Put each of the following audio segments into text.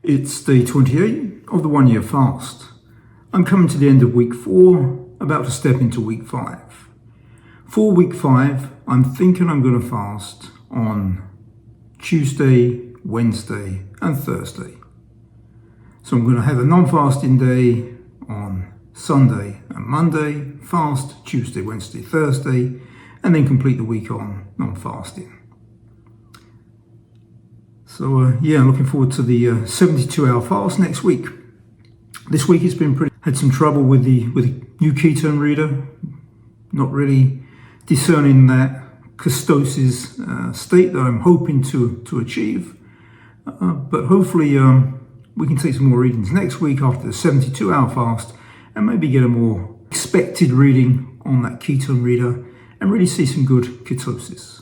It's day 28 of the 1 year fast. I'm coming to the end of week 4, about to step into week 5. For week 5, I'm thinking I'm going to fast on Tuesday, Wednesday, and Thursday. So I'm going to have a non-fasting day on Sunday and Monday, fast Tuesday, Wednesday, Thursday, and then complete the week on non-fasting. So I'm looking forward to the 72-hour fast next week. This week it's been had some trouble with the new ketone reader, not really discerning that ketosis state that I'm hoping to achieve. But hopefully we can take some more readings next week after the 72-hour fast and maybe get a more expected reading on that ketone reader and really see some good ketosis.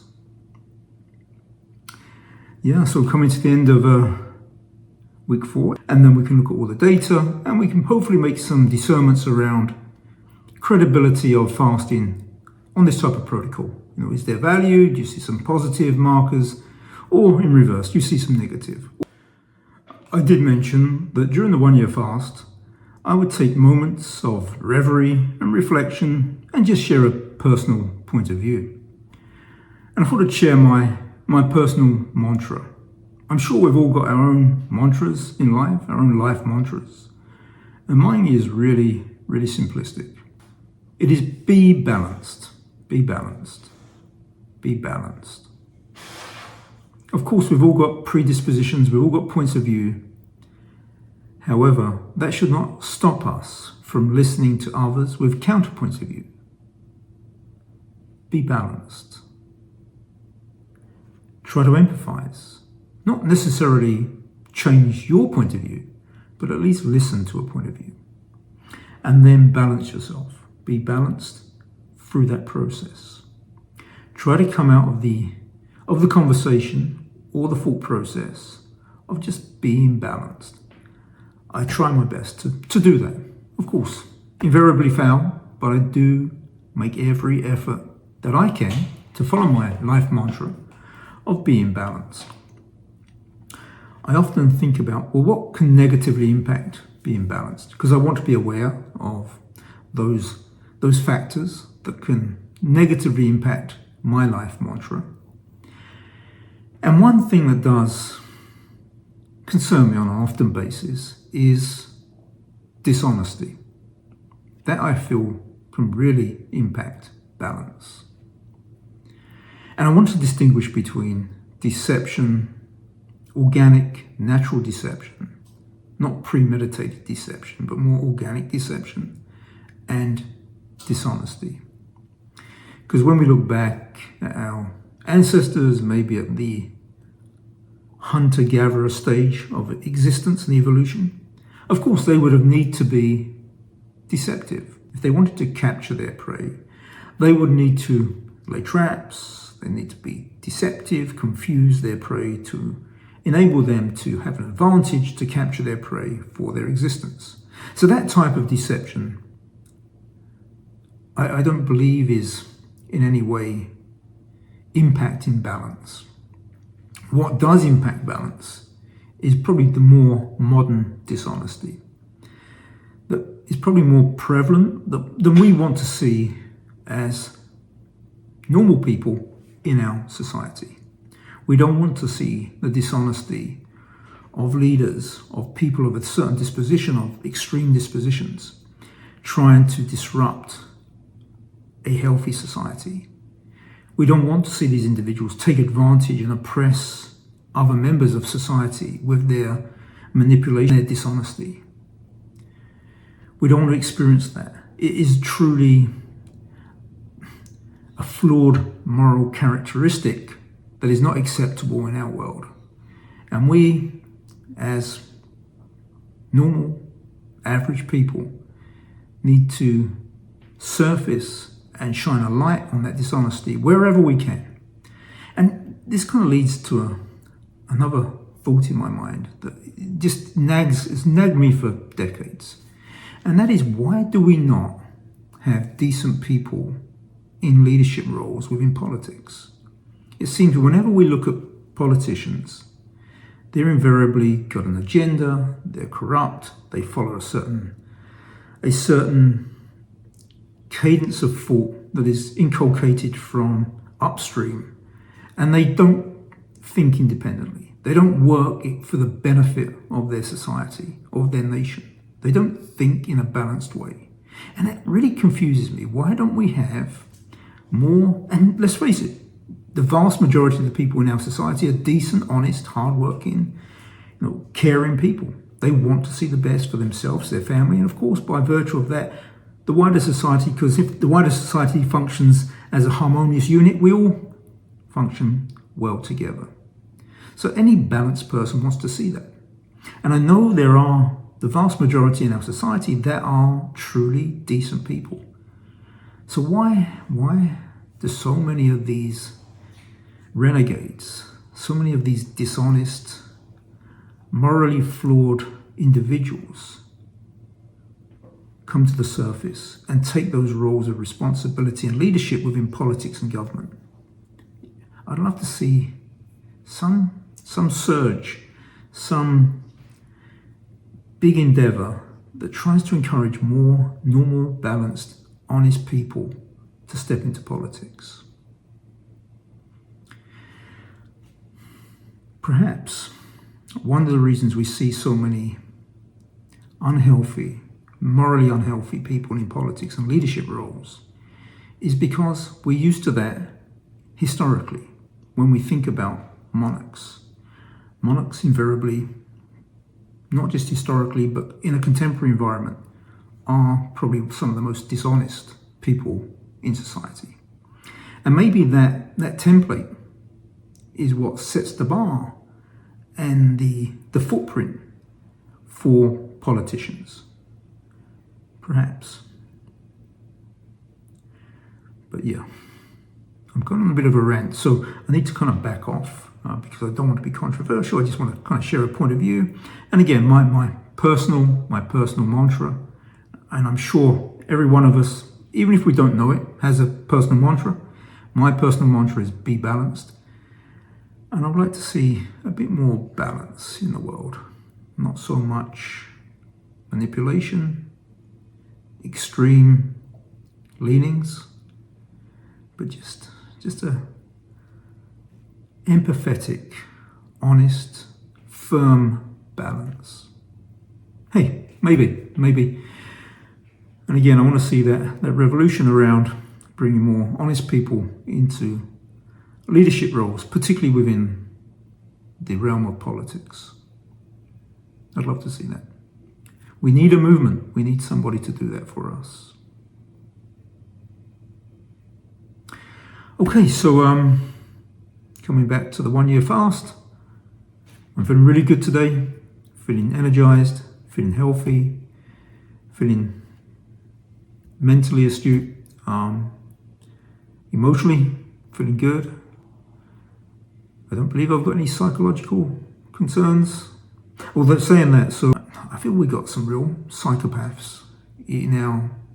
So coming to the end of week 4, and then we can look at all the data and we can hopefully make some discernments around credibility of fasting on this type of protocol. Is there value? Do you see some positive markers? Or in reverse, do you see some negative? I did mention that during the 1 year fast, I would take moments of reverie and reflection and just share a personal point of view. And I thought I'd share my personal mantra. I'm sure we've all got our own mantras in life, our own life mantras. And mine is really, really simplistic. It is be balanced, be balanced, be balanced. Of course, we've all got predispositions, we've all got points of view. However, that should not stop us from listening to others with counterpoints of view. Be balanced. Try to empathize. Not necessarily change your point of view, but at least listen to a point of view. And then balance yourself. Be balanced through that process. Try to come out of the conversation or the thought process of just being balanced. I try my best to do that. Of course, invariably fail, but I do make every effort that I can to follow my life mantra of being balanced. I often think about, what can negatively impact being balanced? Because I want to be aware of those factors that can negatively impact my life mantra. And one thing that does concern me on an often basis is dishonesty. That I feel can really impact balance. And I want to distinguish between deception, organic, natural deception, not premeditated deception, but more organic deception, and dishonesty. Because when we look back at our ancestors, maybe at the hunter-gatherer stage of existence and evolution, of course they would have need to be deceptive. If they wanted to capture their prey, they would need to lay traps, they need to be deceptive, confuse their prey to enable them to have an advantage to capture their prey for their existence. So that type of deception, I don't believe is in any way impacting balance. What does impact balance is probably the more modern dishonesty that is probably more prevalent than we want to see as normal people in our society. We don't want to see the dishonesty of leaders, of people of a certain disposition, of extreme dispositions, trying to disrupt a healthy society. We don't want to see these individuals take advantage and oppress other members of society with their manipulation, their dishonesty. We don't want to experience that. It is truly a flawed moral characteristic that is not acceptable in our world. And we, as normal, average people, need to surface and shine a light on that dishonesty wherever we can. And this kind of leads to another thought in my mind that just it's nagged me for decades. And that is, why do we not have decent people in leadership roles within politics? It seems whenever we look at politicians, they're invariably got an agenda, they're corrupt, they follow a certain cadence of thought that is inculcated from upstream, and they don't think independently. They don't work for the benefit of their society, of their nation. They don't think in a balanced way. And that really confuses me. Why don't we have more, and let's face it, the vast majority of the people in our society are decent, honest, hardworking, caring people. They want to see the best for themselves, their family, and of course, by virtue of that, the wider society, because if the wider society functions as a harmonious unit, we all function well together. So any balanced person wants to see that. And I know there are the vast majority in our society that are truly decent people. So why do so many of these renegades, so many of these dishonest, morally flawed individuals come to the surface and take those roles of responsibility and leadership within politics and government? I'd love to see some surge, some big endeavor that tries to encourage more normal, balanced, honest people to step into politics. Perhaps one of the reasons we see so many unhealthy, morally unhealthy people in politics and leadership roles is because we're used to that historically. When we think about monarchs invariably, not just historically, but in a contemporary environment, are probably some of the most dishonest people in society. And maybe that template is what sets the bar and the footprint for politicians. Perhaps. But yeah, I'm going on a bit of a rant, so I need to kind of back off because I don't want to be controversial. I just want to kind of share a point of view. And again, my personal mantra, and I'm sure every one of us, even if we don't know it, has a personal mantra. My personal mantra is be balanced. And I'd like to see a bit more balance in the world. Not so much manipulation, extreme leanings, but just a empathetic, honest, firm balance. Hey, maybe. And again, I want to see that revolution around bringing more honest people into leadership roles, particularly within the realm of politics. I'd love to see that. We need a movement. We need somebody to do that for us. Okay, so coming back to the 1 year fast, I'm feeling really good today, feeling energized, feeling healthy, feeling mentally astute, emotionally feeling good. I don't believe I've got any psychological concerns. Although saying that, so I feel we got some real psychopaths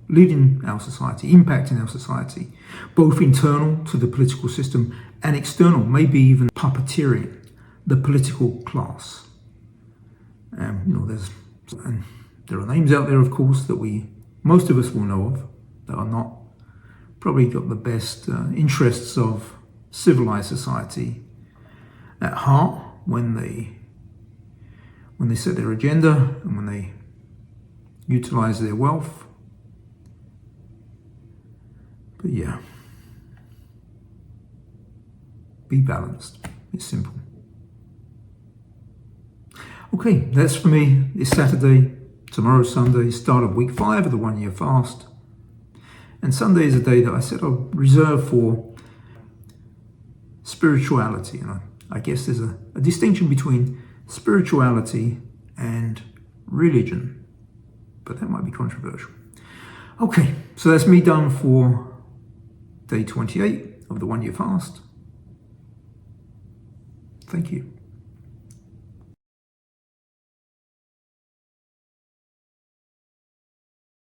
leading our society, impacting our society, both internal to the political system and external, maybe even puppeteering the political class. There are names out there, of course, that most of us will know of that are not probably got the best interests of civilized society at heart when they set their agenda and when they utilize their wealth. But yeah, be balanced. It's simple. Okay, that's for me. It's Saturday. Tomorrow's Sunday, start of week 5 of the 1 year fast. And Sunday is a day that I said I'll reserve for spirituality. And I guess there's a distinction between spirituality and religion, but that might be controversial. Okay, so that's me done for day 28 of the 1 year fast. Thank you.